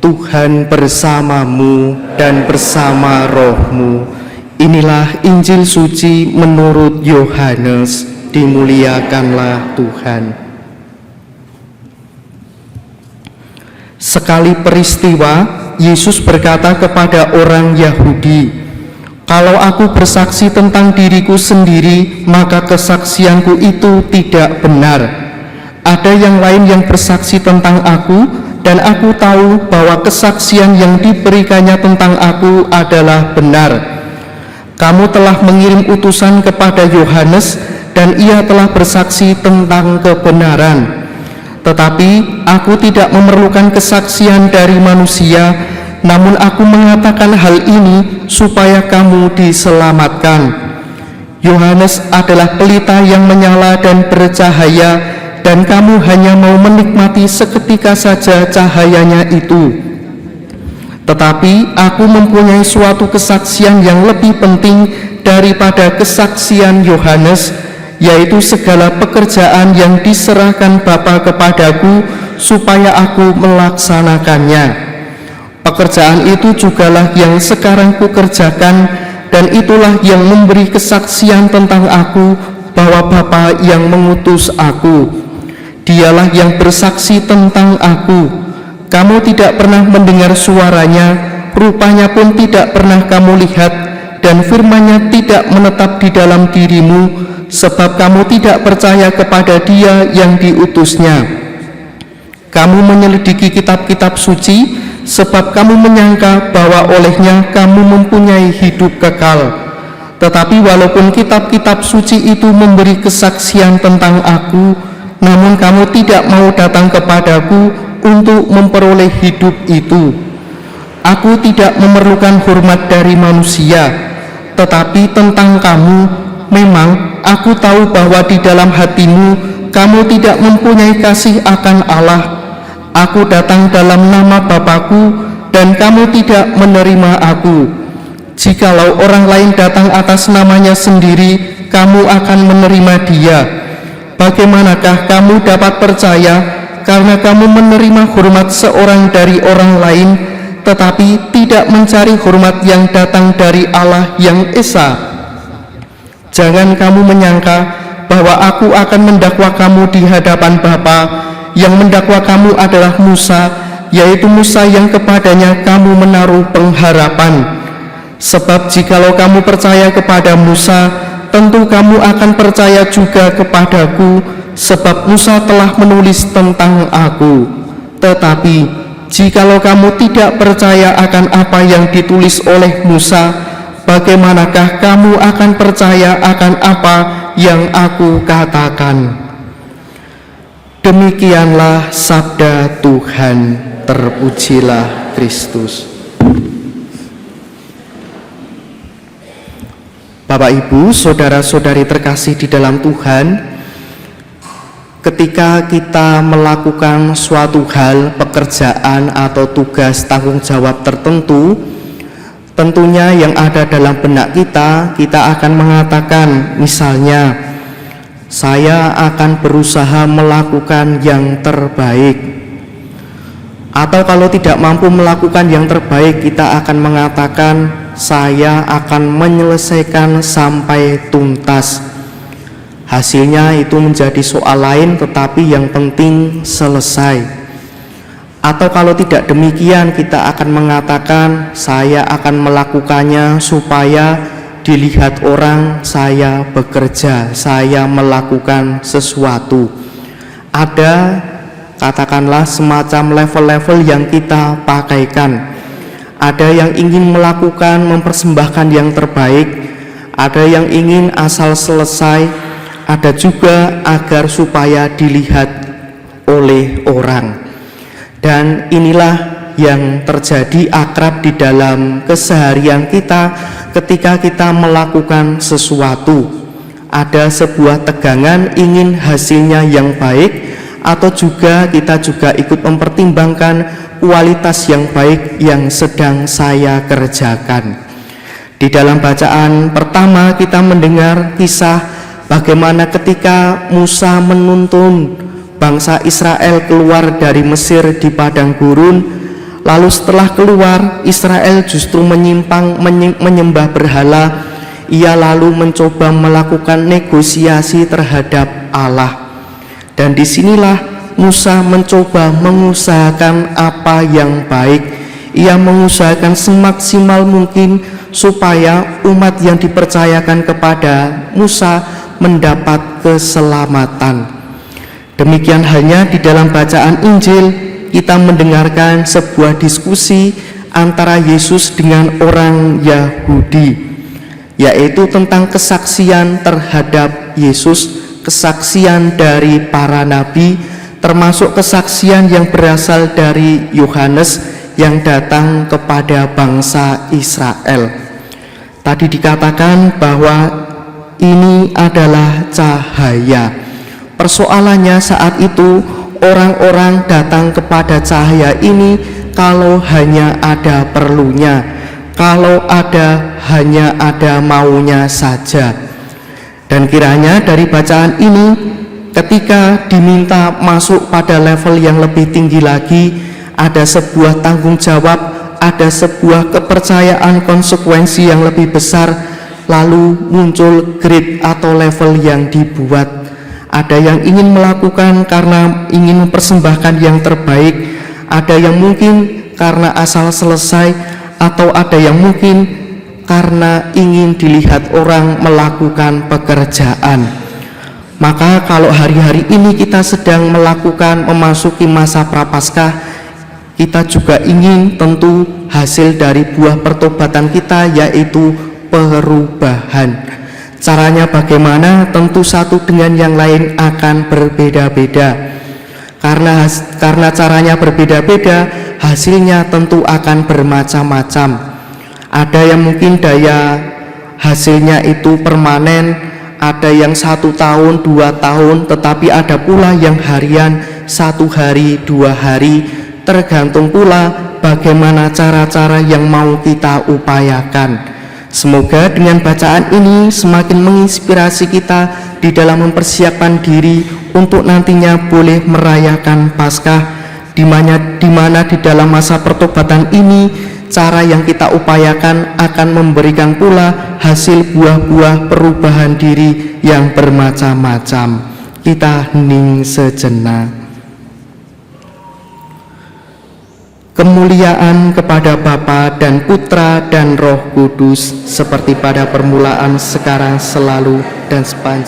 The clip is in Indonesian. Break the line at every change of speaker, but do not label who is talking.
Tuhan bersamamu dan bersama rohmu. Inilah Injil suci menurut Yohanes. Dimuliakanlah Tuhan. Sekali peristiwa, Yesus berkata kepada orang Yahudi, "Kalau aku bersaksi tentang diriku sendiri, maka kesaksianku itu tidak benar. Ada yang lain yang bersaksi tentang aku, dan aku tahu bahwa kesaksian yang diberikannya tentang aku adalah benar. Kamu telah mengirim utusan kepada Yohanes, dan ia telah bersaksi tentang kebenaran. Tetapi aku tidak memerlukan kesaksian dari manusia, namun aku mengatakan hal ini supaya kamu diselamatkan. Yohanes adalah pelita yang menyala dan bercahaya, dan kamu hanya mau menikmati seketika saja cahayanya itu. Tetapi aku mempunyai suatu kesaksian yang lebih penting daripada kesaksian Yohanes, yaitu segala pekerjaan yang diserahkan Bapa kepadaku supaya aku melaksanakannya. Pekerjaan itu jugalah yang sekarang kukerjakan, dan itulah yang memberi kesaksian tentang aku bahwa Bapa yang mengutus aku. Dialah yang bersaksi tentang aku. Kamu tidak pernah mendengar suaranya, rupanya pun tidak pernah kamu lihat, dan firman-Nya tidak menetap di dalam dirimu, sebab kamu tidak percaya kepada Dia yang diutusnya. Kamu menyelidiki kitab-kitab suci, sebab kamu menyangka bahwa olehnya kamu mempunyai hidup kekal. Tetapi walaupun kitab-kitab suci itu memberi kesaksian tentang aku, namun kamu tidak mau datang kepadaku untuk memperoleh hidup itu. Aku tidak memerlukan hormat dari manusia, tetapi tentang kamu, memang aku tahu bahwa di dalam hatimu kamu tidak mempunyai kasih akan Allah. Aku datang dalam nama Bapakku, dan kamu tidak menerima aku. Jikalau orang lain datang atas namanya sendiri, kamu akan menerima dia. Bagaimanakah kamu dapat percaya karena kamu menerima hormat seorang dari orang lain, tetapi tidak mencari hormat yang datang dari Allah yang Esa? Jangan kamu menyangka bahwa aku akan mendakwa kamu di hadapan Bapa. Yang mendakwa kamu adalah Musa, yaitu Musa yang kepadanya kamu menaruh pengharapan. Sebab jikalau kamu percaya kepada Musa, tentu kamu akan percaya juga kepadaku, sebab Musa telah menulis tentang aku. Tetapi jikalau kamu tidak percaya akan apa yang ditulis oleh Musa, bagaimanakah kamu akan percaya akan apa yang aku katakan?" Demikianlah sabda Tuhan. Terpujilah Kristus. Bapak, Ibu, saudara-saudari terkasih di dalam Tuhan, ketika kita melakukan suatu hal, pekerjaan atau tugas tanggung jawab tertentu, tentunya yang ada dalam benak kita akan mengatakan, misalnya, saya akan berusaha melakukan yang terbaik. Atau kalau tidak mampu melakukan yang terbaik, kita akan mengatakan, saya akan menyelesaikan sampai tuntas. Hasilnya itu menjadi soal lain, tetapi yang penting selesai. Atau kalau tidak demikian, kita akan mengatakan, saya akan melakukannya supaya dilihat orang saya bekerja, saya melakukan sesuatu. Ada, katakanlah, semacam level-level yang kita pakaikan. Ada yang ingin melakukan, mempersembahkan yang terbaik, ada yang ingin asal selesai, ada juga agar supaya dilihat oleh orang. Dan inilah yang terjadi akrab di dalam keseharian kita ketika kita melakukan sesuatu. Ada sebuah tegangan ingin hasilnya yang baik, atau juga kita juga ikut mempertimbangkan kualitas yang baik yang sedang saya kerjakan. Di dalam bacaan pertama kita mendengar kisah bagaimana ketika Musa menuntun bangsa Israel keluar dari Mesir di padang gurun, Lalu setelah keluar, Israel justru menyembah berhala. Ia lalu mencoba melakukan negosiasi terhadap Allah. Dan disinilah Musa mencoba mengusahakan apa yang baik. Ia mengusahakan semaksimal mungkin supaya umat yang dipercayakan kepada Musa mendapat keselamatan. Demikian halnya di dalam bacaan Injil, kita mendengarkan sebuah diskusi antara Yesus dengan orang Yahudi, yaitu tentang kesaksian terhadap Yesus, kesaksian dari para nabi, termasuk kesaksian yang berasal dari Yohanes yang datang kepada bangsa Israel. Tadi dikatakan bahwa ini adalah cahaya. Persoalannya saat itu orang-orang datang kepada cahaya ini kalau hanya ada perlunya, kalau hanya ada maunya saja. Dan kiranya dari bacaan ini, ketika diminta masuk pada level yang lebih tinggi lagi, ada sebuah tanggung jawab, ada sebuah kepercayaan konsekuensi yang lebih besar, lalu muncul grade atau level yang dibuat. Ada yang ingin melakukan karena ingin mempersembahkan yang terbaik, ada yang mungkin karena asal selesai, atau ada yang mungkin karena ingin dilihat orang melakukan pekerjaan. Maka kalau hari-hari ini kita sedang memasuki masa prapaskah, kita juga ingin tentu hasil dari buah pertobatan kita, yaitu perubahan. Caranya bagaimana? Tentu satu dengan yang lain akan berbeda-beda. Karena caranya berbeda-beda, hasilnya tentu akan bermacam-macam. Ada yang mungkin daya hasilnya itu permanen, ada yang 1 tahun, 2 tahun, tetapi ada pula yang harian, 1 hari, 2 hari, tergantung pula bagaimana cara-cara yang mau kita upayakan. Semoga dengan bacaan ini semakin menginspirasi kita di dalam mempersiapkan diri untuk nantinya boleh merayakan Paskah, di mana di dalam masa pertobatan ini cara yang kita upayakan akan memberikan pula hasil buah-buah perubahan diri yang bermacam-macam. Kita hening sejenak. Kemuliaan kepada Bapa dan Putra dan Roh Kudus, seperti pada permulaan, sekarang, selalu, dan sepanjang